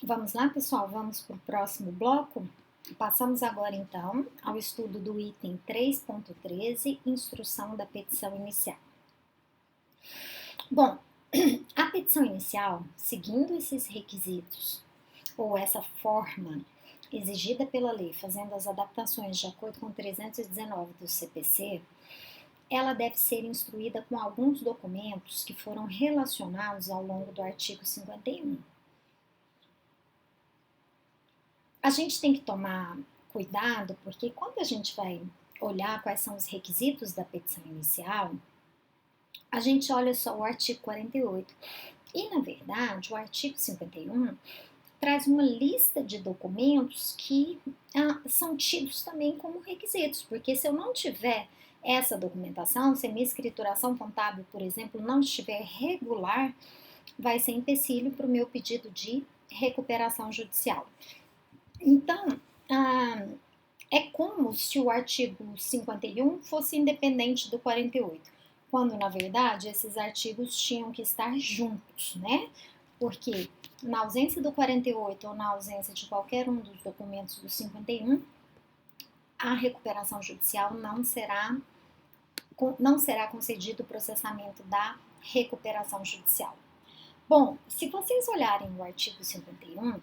Vamos lá, pessoal? Vamos para o próximo bloco? Passamos agora, então, ao estudo do item 3.13, instrução da petição inicial. Bom, a petição inicial, seguindo esses requisitos, ou essa forma exigida pela lei, fazendo as adaptações de acordo com 319 do CPC, ela deve ser instruída com alguns documentos que foram relacionados ao longo do artigo 51. A gente tem que tomar cuidado, porque quando a gente vai olhar quais são os requisitos da petição inicial, a gente olha só o artigo 48. E, na verdade, o artigo 51 traz uma lista de documentos que são tidos também como requisitos, porque se eu não tiver essa documentação, se a minha escrituração contábil, por exemplo, não estiver regular, vai ser empecilho para o meu pedido de recuperação judicial. Então, é como se o artigo 51 fosse independente do 48, quando, na verdade, esses artigos tinham que estar juntos, né? Porque na ausência do 48 ou na ausência de qualquer um dos documentos do 51, a recuperação judicial não será concedido o processamento da recuperação judicial. Bom, se vocês olharem o artigo 51,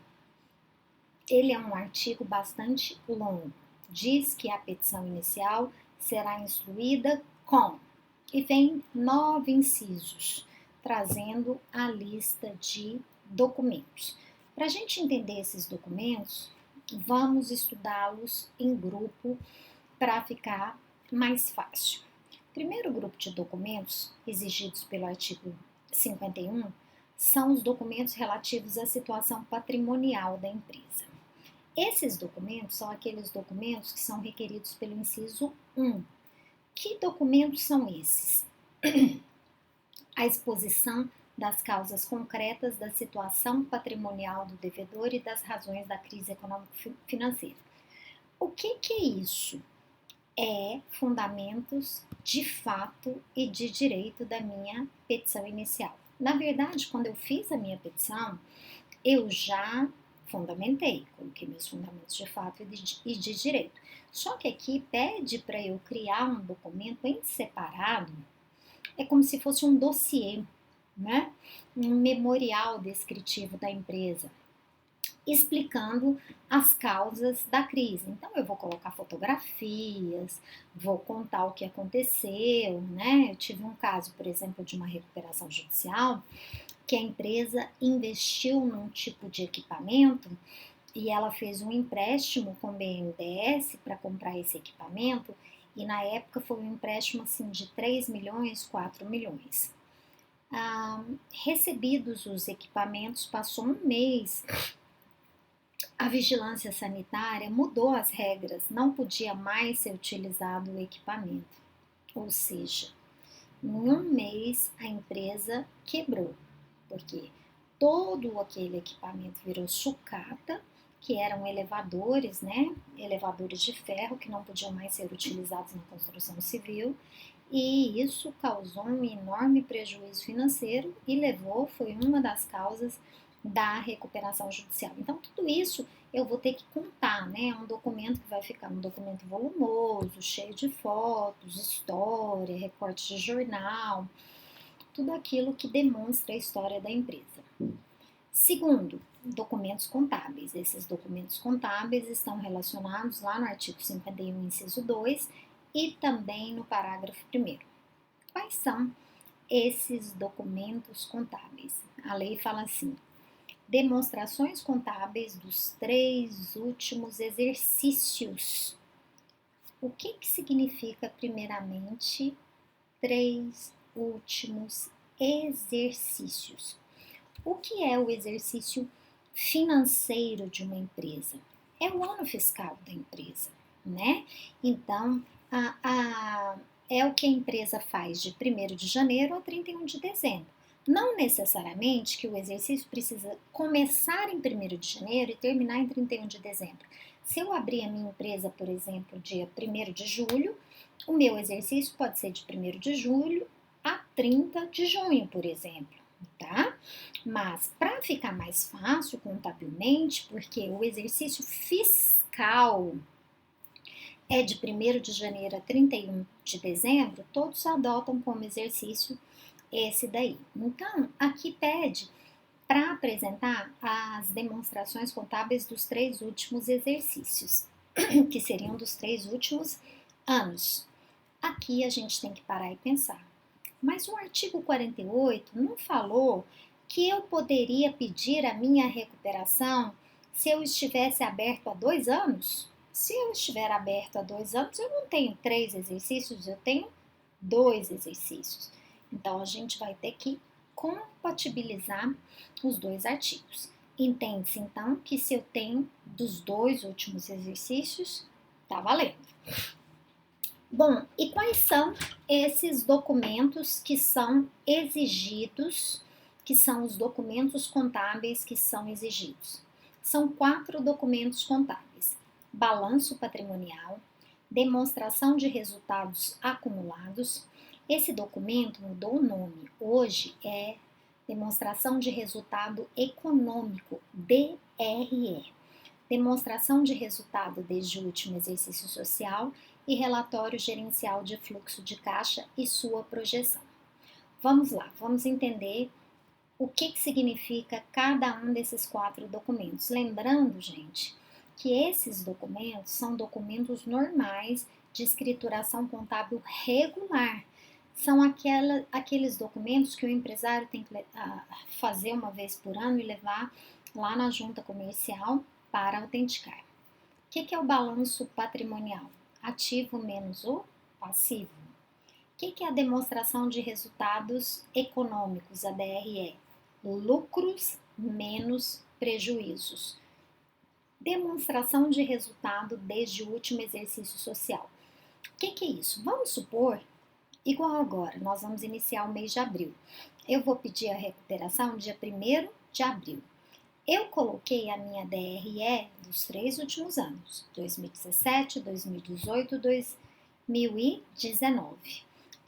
ele é um artigo bastante longo. Diz que a petição inicial será instruída com, e vem 9 incisos, trazendo a lista de documentos. Para a gente entender esses documentos, vamos estudá-los em grupo para ficar mais fácil. O primeiro grupo de documentos exigidos pelo artigo 51 são os documentos relativos à situação patrimonial da empresa. Esses documentos são aqueles documentos que são requeridos pelo inciso 1. Que documentos são esses? A exposição das causas concretas da situação patrimonial do devedor e das razões da crise econômico-financeira. O que é isso? É fundamentos de fato e de direito da minha petição inicial. Na verdade, quando eu fiz a minha petição, eu já fundamentei, coloquei meus fundamentos de fato e de direito. Só que aqui pede para eu criar um documento em separado, é como se fosse um dossiê, né? Um memorial descritivo da empresa, explicando as causas da crise. Então, eu vou colocar fotografias, vou contar o que aconteceu, né? Eu tive um caso, por exemplo, de uma recuperação judicial, que a empresa investiu num tipo de equipamento e ela fez um empréstimo com o BNDES para comprar esse equipamento, e na época foi um empréstimo assim de 3 milhões, 4 milhões. Recebidos os equipamentos, passou um mês, a vigilância sanitária mudou as regras, não podia mais ser utilizado o equipamento. Ou seja, em um mês a empresa quebrou, porque todo aquele equipamento virou sucata, que eram elevadores, né? Elevadores de ferro que não podiam mais ser utilizados na construção civil, e isso causou um enorme prejuízo financeiro e foi uma das causas da recuperação judicial. Então, tudo isso eu vou ter que contar, né? É um documento que vai ficar um documento volumoso, cheio de fotos, história, recortes de jornal, tudo aquilo que demonstra a história da empresa. Segundo, documentos contábeis. Esses documentos contábeis estão relacionados lá no artigo 51, inciso 2, e também no parágrafo 1º. Quais são esses documentos contábeis? A lei fala assim: demonstrações contábeis dos 3 últimos exercícios. O que significa, primeiramente, 3 últimos exercícios? O que é o exercício financeiro de uma empresa? É o ano fiscal da empresa, né? Então, é o que a empresa faz de 1º de janeiro a 31 de dezembro. Não necessariamente que o exercício precisa começar em 1º de janeiro e terminar em 31 de dezembro. Se eu abrir a minha empresa, por exemplo, dia 1º de julho, o meu exercício pode ser de 1º de julho a 30 de junho, por exemplo, tá? Mas para ficar mais fácil contabilmente, porque o exercício fiscal é de 1º de janeiro a 31 de dezembro, todos adotam como exercício esse daí. Então, aqui pede para apresentar as demonstrações contábeis dos 3 últimos exercícios, que seriam dos 3 últimos anos. Aqui a gente tem que parar e pensar. Mas o artigo 48 não falou que eu poderia pedir a minha recuperação se eu estivesse aberto há 2 anos? Se eu estiver aberto há 2 anos, eu não tenho 3 exercícios, eu tenho 2 exercícios. Então, a gente vai ter que compatibilizar os 2 artigos. Entende-se, então, que se eu tenho dos 2 últimos exercícios, tá valendo. Bom, e quais são esses documentos que são exigidos, que são os documentos contábeis que são exigidos? São 4 documentos contábeis: balanço patrimonial, demonstração de resultados acumulados. Esse documento mudou o nome, hoje é demonstração de resultado econômico, DRE. Demonstração de resultado desde o último exercício social e relatório gerencial de fluxo de caixa e sua projeção. Vamos lá, vamos entender o que significa cada um desses 4 documentos. Lembrando, gente, que esses documentos são documentos normais de escrituração contábil regular. São aqueles documentos que o empresário tem que fazer uma vez por ano e levar lá na junta comercial para autenticar. O que é o balanço patrimonial? Ativo menos o passivo. O que é a demonstração de resultados econômicos, a DRE? Lucros menos prejuízos. Demonstração de resultado desde o último exercício social. O que é isso? Vamos supor, igual agora, nós vamos iniciar o mês de abril. Eu vou pedir a recuperação dia 1º de abril. Eu coloquei a minha DRE dos 3 últimos anos, 2017, 2018, 2019.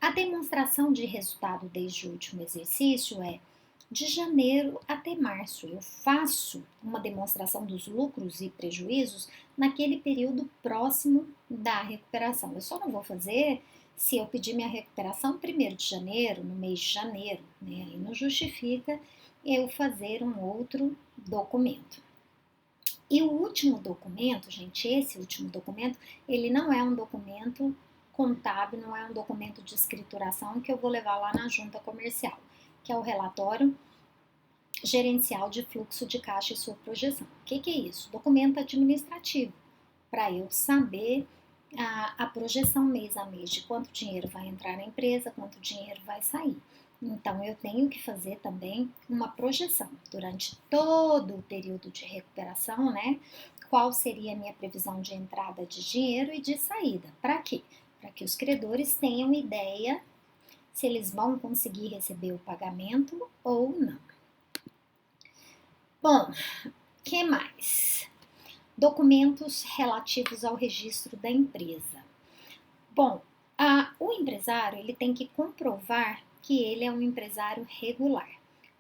A demonstração de resultado desde o último exercício é de janeiro até março. Eu faço uma demonstração dos lucros e prejuízos naquele período próximo da recuperação. Eu só não vou fazer se eu pedir minha recuperação 1º de janeiro, no mês de janeiro, né? Aí não justifica eu fazer um outro documento. E o último documento, gente, esse último documento, ele não é um documento contábil, não é um documento de escrituração que eu vou levar lá na junta comercial, que é o relatório gerencial de fluxo de caixa e sua projeção. O que é isso? Documento administrativo, para eu saber a projeção mês a mês de quanto dinheiro vai entrar na empresa, quanto dinheiro vai sair. Então, eu tenho que fazer também uma projeção durante todo o período de recuperação, né? Qual seria a minha previsão de entrada de dinheiro e de saída. Para quê? Para que os credores tenham ideia se eles vão conseguir receber o pagamento ou não. Bom, que mais? Documentos relativos ao registro da empresa. Bom, o empresário ele tem que comprovar que ele é um empresário regular.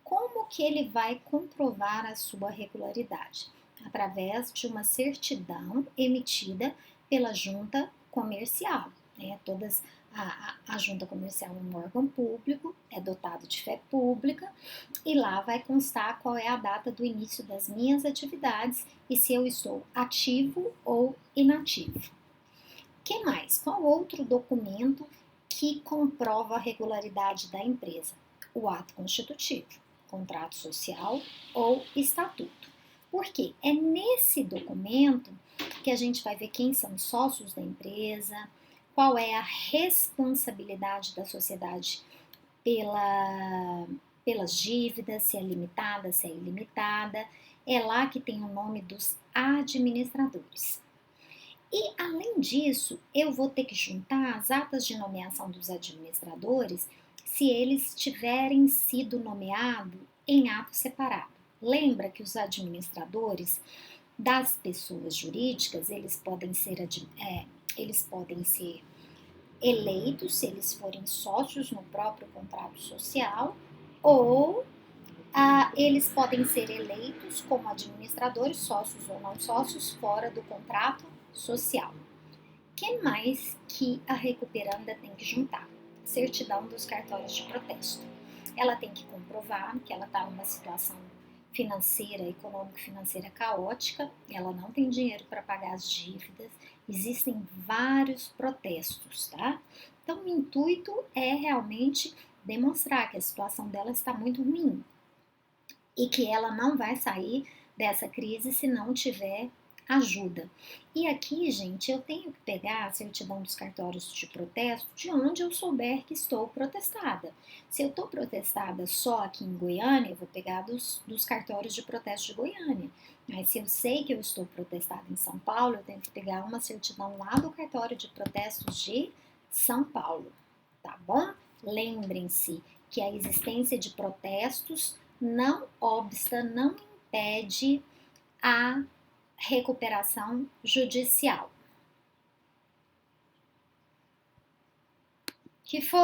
Como que ele vai comprovar a sua regularidade? Através de uma certidão emitida pela junta comercial. Né? A junta comercial é um órgão público, é dotado de fé pública e lá vai constar qual é a data do início das minhas atividades e se eu estou ativo ou inativo. Que mais? Qual outro documento que comprova a regularidade da empresa? O ato constitutivo, contrato social ou estatuto. Por quê? É nesse documento que a gente vai ver quem são os sócios da empresa, qual é a responsabilidade da sociedade pelas dívidas, se é limitada, se é ilimitada. É lá que tem o nome dos administradores. E, além disso, eu vou ter que juntar as atas de nomeação dos administradores se eles tiverem sido nomeados em ato separado. Lembra que os administradores das pessoas jurídicas, eles podem ser eleitos se eles forem sócios no próprio contrato social ou Eles podem ser eleitos como administradores, sócios ou não sócios, fora do contrato social. Que mais que a recuperanda tem que juntar? Certidão dos cartórios de protesto. Ela tem que comprovar que ela está numa situação financeira, econômico-financeira caótica, ela não tem dinheiro para pagar as dívidas, existem vários protestos, tá? Então, o intuito é realmente demonstrar que a situação dela está muito ruim e que ela não vai sair dessa crise se não tiver ajuda. E aqui, gente, eu tenho que pegar a certidão dos cartórios de protesto de onde eu souber que estou protestada. Se eu estou protestada só aqui em Goiânia, eu vou pegar dos cartórios de protesto de Goiânia. Mas se eu sei que eu estou protestada em São Paulo, eu tenho que pegar uma certidão lá do cartório de protestos de São Paulo, tá bom? Lembrem-se que a existência de protestos não obsta, não impede a recuperação judicial. Que foi?